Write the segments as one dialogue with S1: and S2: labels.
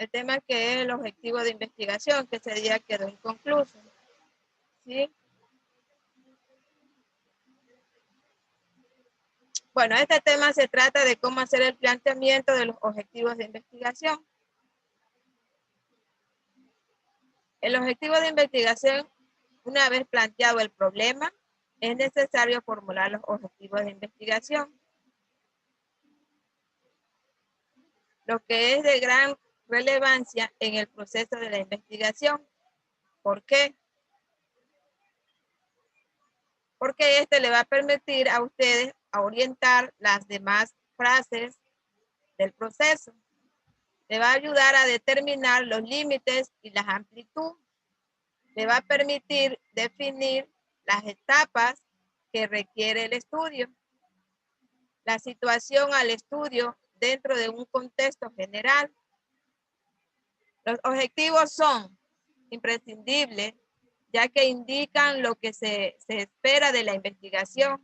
S1: el tema que es el objetivo de investigación, que ese día quedó inconcluso. ¿Sí? Bueno, este tema se trata de cómo hacer el planteamiento de los objetivos de investigación. El objetivo de investigación, una vez planteado el problema, es necesario formular los objetivos de investigación. Lo que es de gran relevancia en el proceso de la investigación. ¿Por qué? Porque este le va a permitir a ustedes a orientar las demás fases del proceso. Le va a ayudar a determinar los límites y las amplitudes. Le va a permitir definir las etapas que requiere el estudio. La situación al estudio dentro de un contexto general. Los objetivos son imprescindibles, ya que indican lo que se espera de la investigación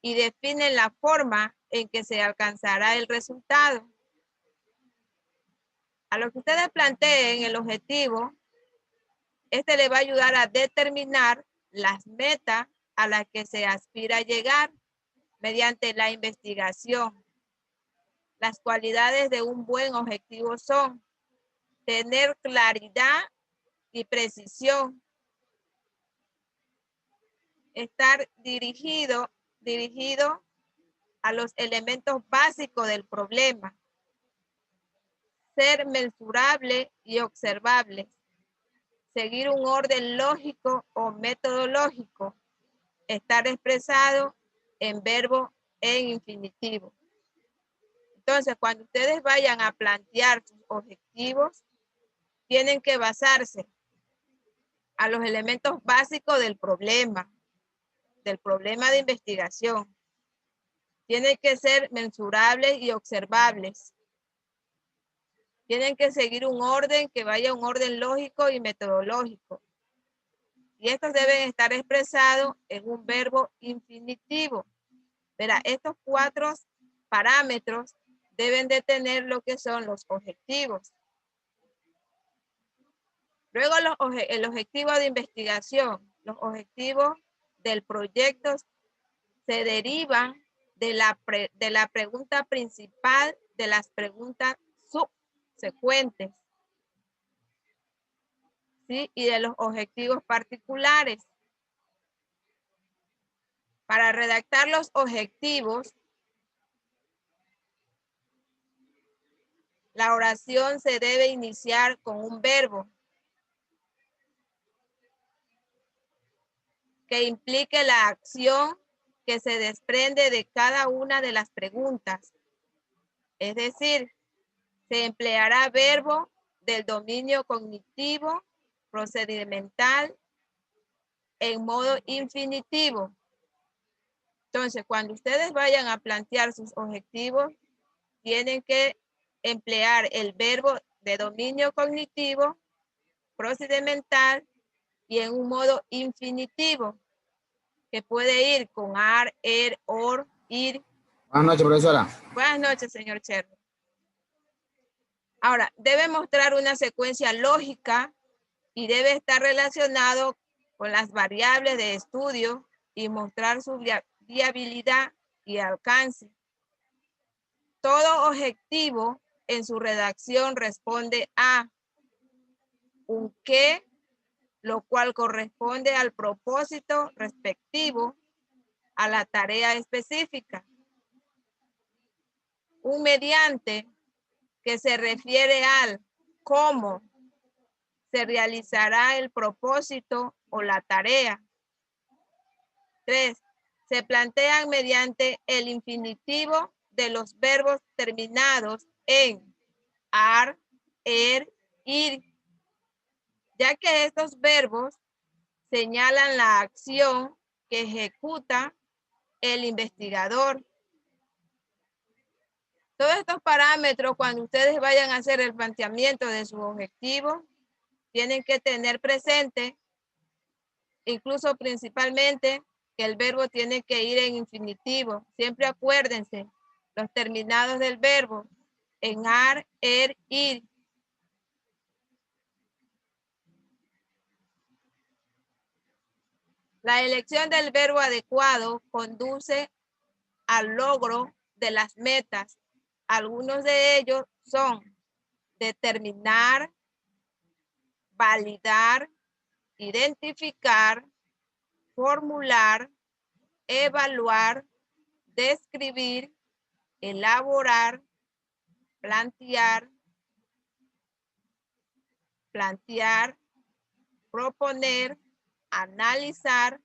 S1: y definen la forma en que se alcanzará el resultado. A lo que ustedes planteen el objetivo, este le va a ayudar a determinar las metas a las que se aspira a llegar mediante la investigación. Las cualidades de un buen objetivo son tener claridad y precisión, estar dirigido a los elementos básicos del problema, ser mensurable y observable, seguir un orden lógico o metodológico, estar expresado en verbo en infinitivo. Entonces, cuando ustedes vayan a plantear sus objetivos, tienen que basarse a los elementos básicos del problema de investigación. Tienen que ser mensurables y observables. Tienen que seguir un orden que vaya a un orden lógico y metodológico. Y estos deben estar expresados en un verbo infinitivo. Verá, estos 4 parámetros deben de tener lo que son los objetivos. Luego el objetivo de investigación, los objetivos del proyecto se derivan de la pregunta principal, de las preguntas subsecuentes, ¿sí? Y de los objetivos particulares. Para redactar los objetivos, la oración se debe iniciar con un verbo que implique la acción que se desprende de cada una de las preguntas. Es decir, se empleará verbo del dominio cognitivo, procedimental, en modo infinitivo. Entonces, cuando ustedes vayan a plantear sus objetivos, tienen que emplear el verbo de dominio cognitivo, procedimental y en un modo infinitivo, que puede ir con ar, or, ir.
S2: Buenas noches, profesora.
S1: Buenas noches, señor Cherno. Ahora, debe mostrar una secuencia lógica y debe estar relacionado con las variables de estudio y mostrar su viabilidad y alcance. Todo objetivo en su redacción responde a un qué, lo cual corresponde al propósito respectivo a la tarea específica. Un mediante, que se refiere al cómo se realizará el propósito o la tarea. 3. Se plantean mediante el infinitivo de los verbos terminados en ar, ir, ya que estos verbos señalan la acción que ejecuta el investigador. Todos estos parámetros, cuando ustedes vayan a hacer el planteamiento de sus objetivos, tienen que tener presente, incluso principalmente, que el verbo tiene que ir en infinitivo. Siempre acuérdense, los terminados del verbo en ar, ir. La elección del verbo adecuado conduce al logro de las metas. Algunos de ellos son determinar, validar, identificar, formular, evaluar, describir, elaborar, plantear, proponer, analizar,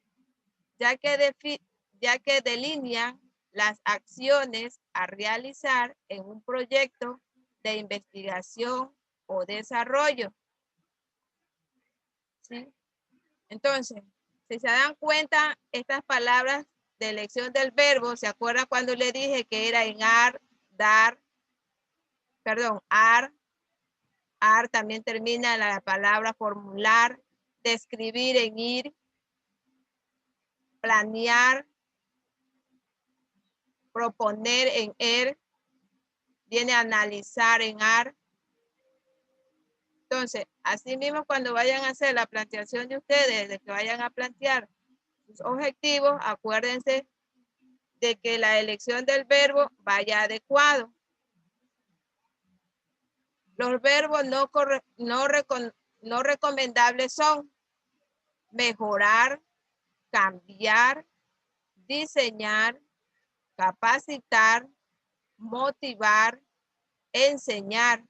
S1: ya que delinean las acciones a realizar en un proyecto de investigación o desarrollo. ¿Sí? Entonces, si se dan cuenta, estas palabras de elección del verbo, ¿se acuerdan cuando le dije que era en dar, perdón, también termina la palabra formular, describir en ir, planear, proponer en viene a analizar en Entonces, así mismo cuando vayan a hacer la planteación de ustedes, de que vayan a plantear sus objetivos, acuérdense de que la elección del verbo vaya adecuado. Los verbos no recomendables son mejorar, cambiar, diseñar, capacitar, motivar, enseñar,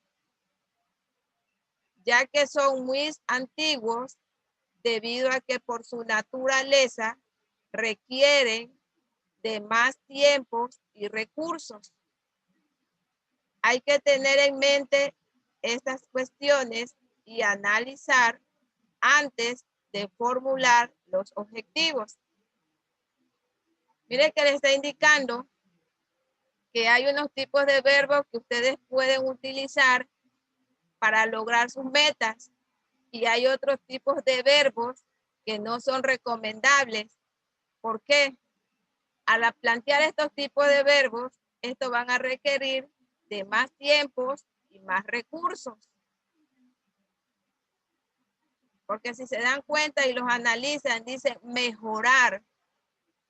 S1: ya que son muy antiguos debido a que por su naturaleza requieren de más tiempos y recursos. Hay que tener en mente estas cuestiones y analizar antes de formular los objetivos. Mire que le está indicando que hay unos tipos de verbos que ustedes pueden utilizar para lograr sus metas y hay otros tipos de verbos que no son recomendables. ¿Por qué? Al plantear estos tipos de verbos, estos van a requerir de más tiempos y más recursos. Porque si se dan cuenta y los analizan, dice mejorar,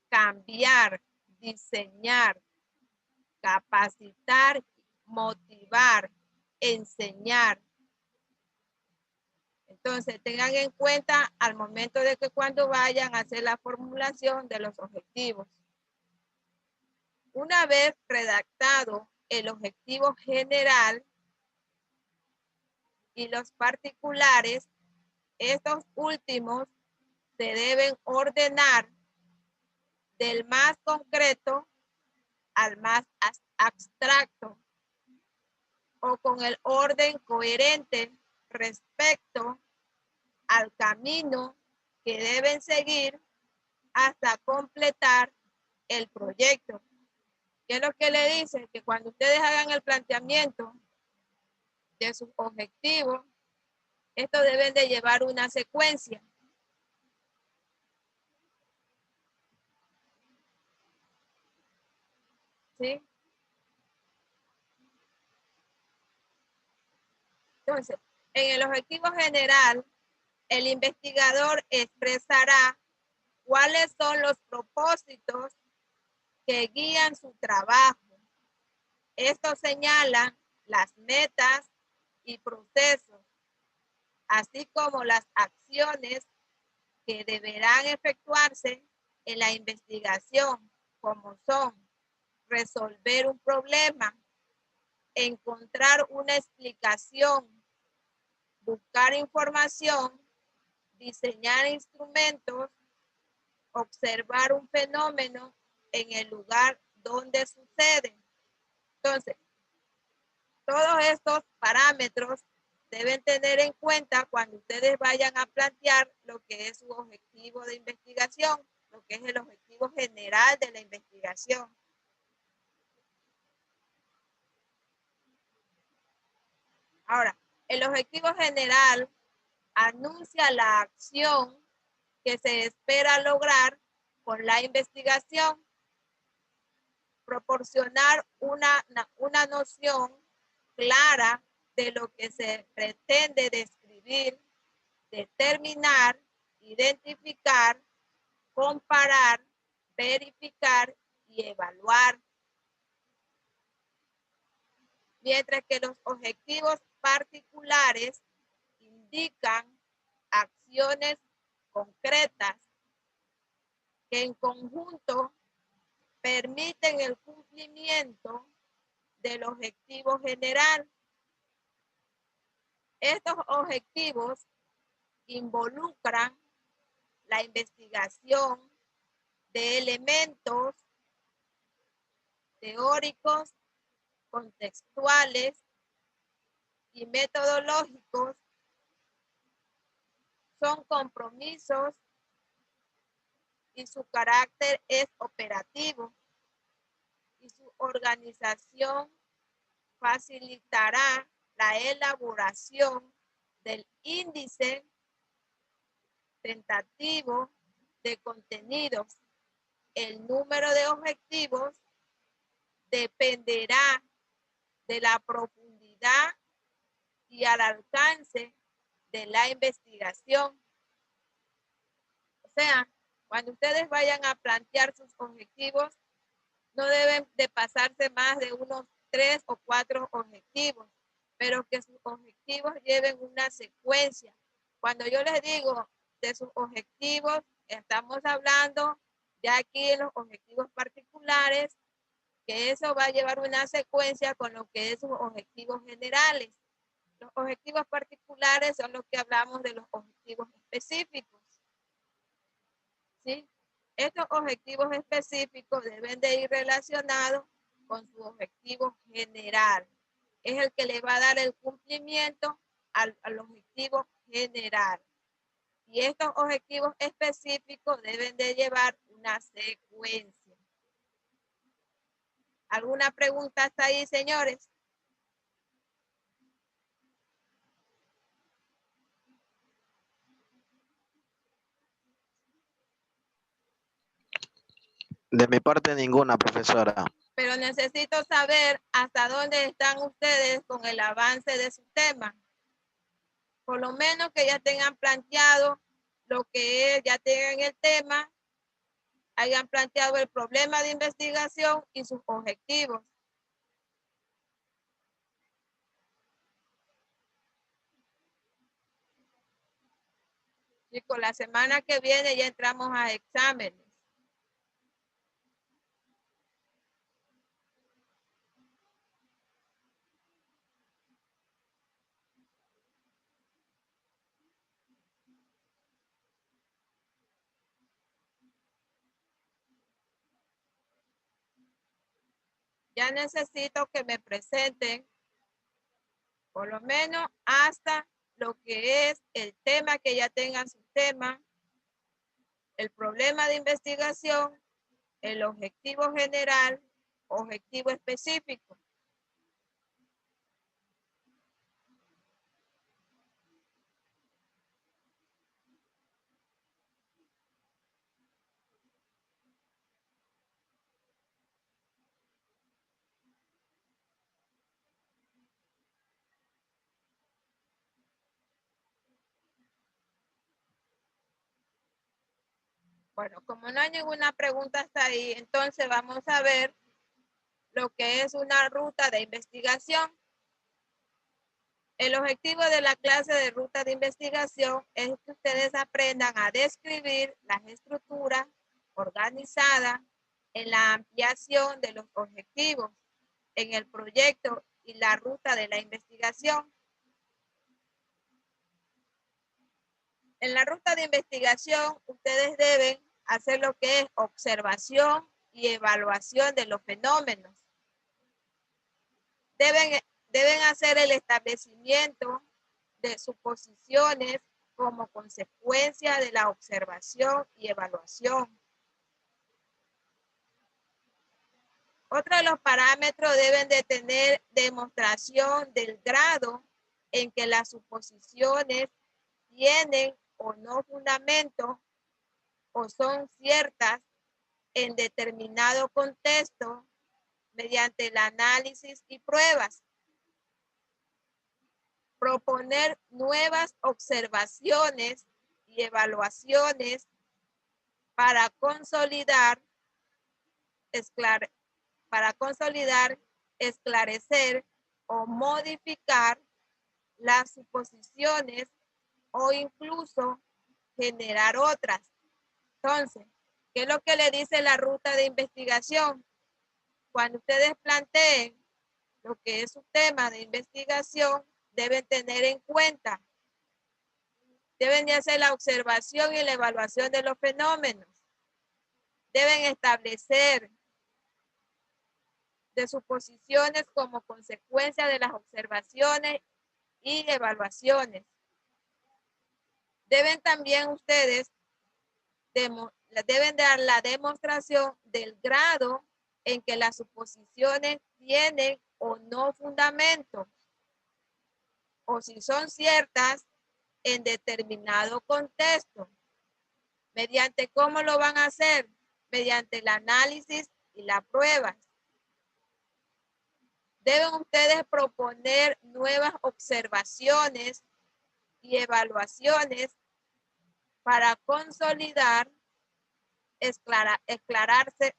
S1: cambiar, diseñar, capacitar, motivar, enseñar. Entonces, tengan en cuenta al momento de que cuando vayan a hacer la formulación de los objetivos. Una vez redactado el objetivo general y los particulares, estos últimos se deben ordenar del más concreto al más abstracto o con el orden coherente respecto al camino que deben seguir hasta completar el proyecto. ¿Qué es lo que le dice? Que cuando ustedes hagan el planteamiento de sus objetivos, estos deben de llevar una secuencia. ¿Sí? Entonces, en el objetivo general, el investigador expresará cuáles son los propósitos que guían su trabajo. Esto señala las metas y procesos, así como las acciones que deberán efectuarse en la investigación, como son resolver un problema, encontrar una explicación, buscar información, diseñar instrumentos, observar un fenómeno en el lugar donde sucede. Entonces, todos estos parámetros deben tener en cuenta cuando ustedes vayan a plantear lo que es su objetivo de investigación, lo que es el objetivo general de la investigación. Ahora, el objetivo general anuncia la acción que se espera lograr con la investigación, proporcionar una noción clara de lo que se pretende describir, determinar, identificar, comparar, verificar y evaluar. Mientras que los objetivos particulares indican acciones concretas que en conjunto permiten el cumplimiento del objetivo general. Estos objetivos involucran la investigación de elementos teóricos, contextuales y metodológicos. Son compromisos y su carácter es operativo y su organización facilitará la elaboración del índice tentativo de contenidos. El número de objetivos dependerá de la profundidad y al alcance de la investigación. O sea, cuando ustedes vayan a plantear sus objetivos, no deben de pasarse más de unos 3 o 4 objetivos, pero que sus objetivos lleven una secuencia. Cuando yo les digo de sus objetivos, estamos hablando ya aquí en los objetivos particulares, que eso va a llevar una secuencia con lo que es sus objetivos generales. Los objetivos particulares son los que hablamos de los objetivos específicos. ¿Sí? Estos objetivos específicos deben de ir relacionados con su objetivo general. Es el que le va a dar el cumplimiento al objetivo general. Y estos objetivos específicos deben de llevar una secuencia. ¿Alguna pregunta hasta ahí, señores?
S2: De mi parte, ninguna, profesora.
S1: Pero necesito saber hasta dónde están ustedes con el avance de su tema. Por lo menos que ya tengan planteado lo que es, ya tengan el tema, hayan planteado el problema de investigación y sus objetivos. Chicos, la semana que viene ya entramos a exámenes. Ya necesito que me presenten por lo menos hasta lo que es el tema, que ya tengan su tema, el problema de investigación, el objetivo general, objetivo específico. Bueno, como no hay ninguna pregunta hasta ahí, entonces vamos a ver lo que es una ruta de investigación. El objetivo de la clase de ruta de investigación es que ustedes aprendan a describir las estructuras organizadas en la ampliación de los objetivos en el proyecto y la ruta de la investigación. En la ruta de investigación, ustedes deben hacer lo que es observación y evaluación de los fenómenos. Deben hacer el establecimiento de suposiciones como consecuencia de la observación y evaluación. Otro de los parámetros deben de tener demostración del grado en que las suposiciones tienen o no fundamento o son ciertas en determinado contexto mediante el análisis y pruebas. Proponer nuevas observaciones y evaluaciones para consolidar, esclarecer o modificar las suposiciones o incluso generar otras. Entonces, ¿qué es lo que le dice la ruta de investigación? Cuando ustedes planteen lo que es su tema de investigación, deben tener en cuenta, deben de hacer la observación y la evaluación de los fenómenos. Deben establecer de suposiciones como consecuencia de las observaciones y evaluaciones. Deben también ustedes deben dar la demostración del grado en que las suposiciones tienen o no fundamento, o si son ciertas en determinado contexto. ¿Mediante cómo lo van a hacer? Mediante el análisis y las pruebas. Deben ustedes proponer nuevas observaciones y evaluaciones para consolidar, esclarecer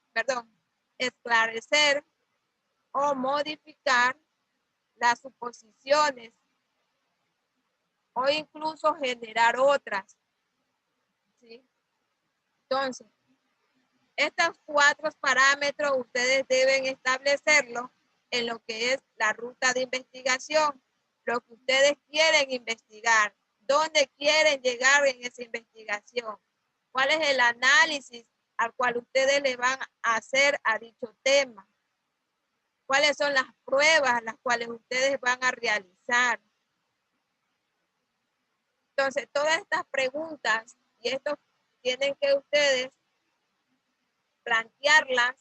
S1: o modificar las suposiciones o incluso generar otras. ¿Sí? Entonces, estos 4 parámetros ustedes deben establecerlo en lo que es la ruta de investigación, lo que ustedes quieren investigar, dónde quieren llegar en esa investigación, cuál es el análisis al cual ustedes le van a hacer a dicho tema, cuáles son las pruebas las cuales ustedes van a realizar. Entonces, todas estas preguntas y esto tienen que ustedes plantearlas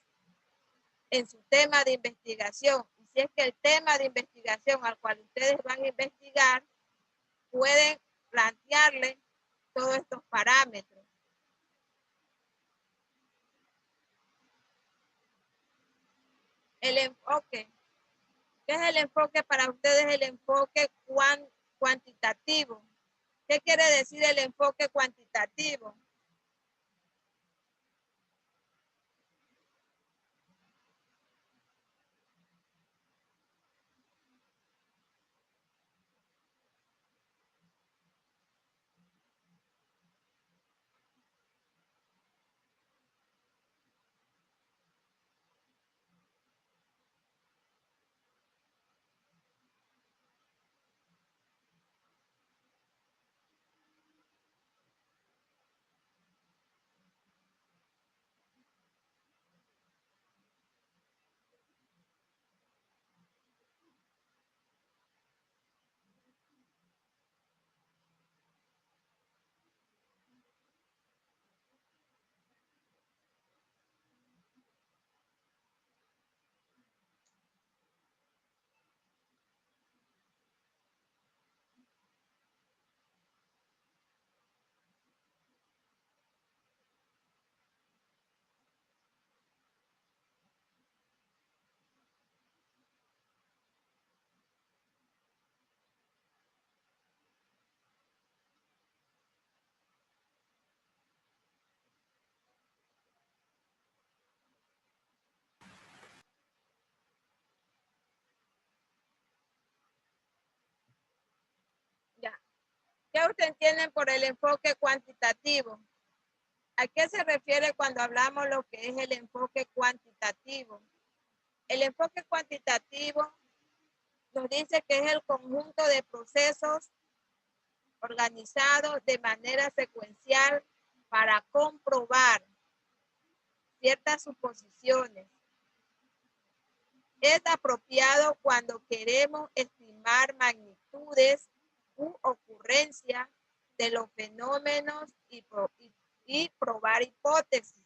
S1: en su tema de investigación. Y si es que el tema de investigación al cual ustedes van a investigar, pueden plantearle todos estos parámetros. El enfoque. ¿Qué es el enfoque para ustedes? El enfoque cuantitativo. ¿Qué quiere decir el enfoque cuantitativo? Ya. ¿Qué ustedes entienden por el enfoque cuantitativo? ¿A qué se refiere cuando hablamos lo que es el enfoque cuantitativo? El enfoque cuantitativo nos dice que es el conjunto de procesos organizados de manera secuencial para comprobar ciertas suposiciones. Es apropiado cuando queremos estimar magnitudes u ocurrencias de los fenómenos y probar hipótesis.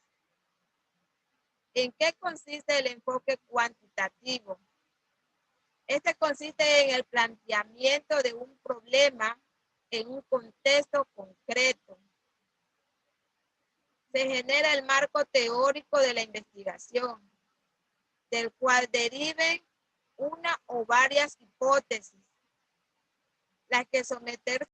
S1: ¿En qué consiste el enfoque cuantitativo? Este consiste en el planteamiento de un problema en un contexto concreto. Se genera el marco teórico de la investigación, del cual deriven una o varias hipótesis, las que someterse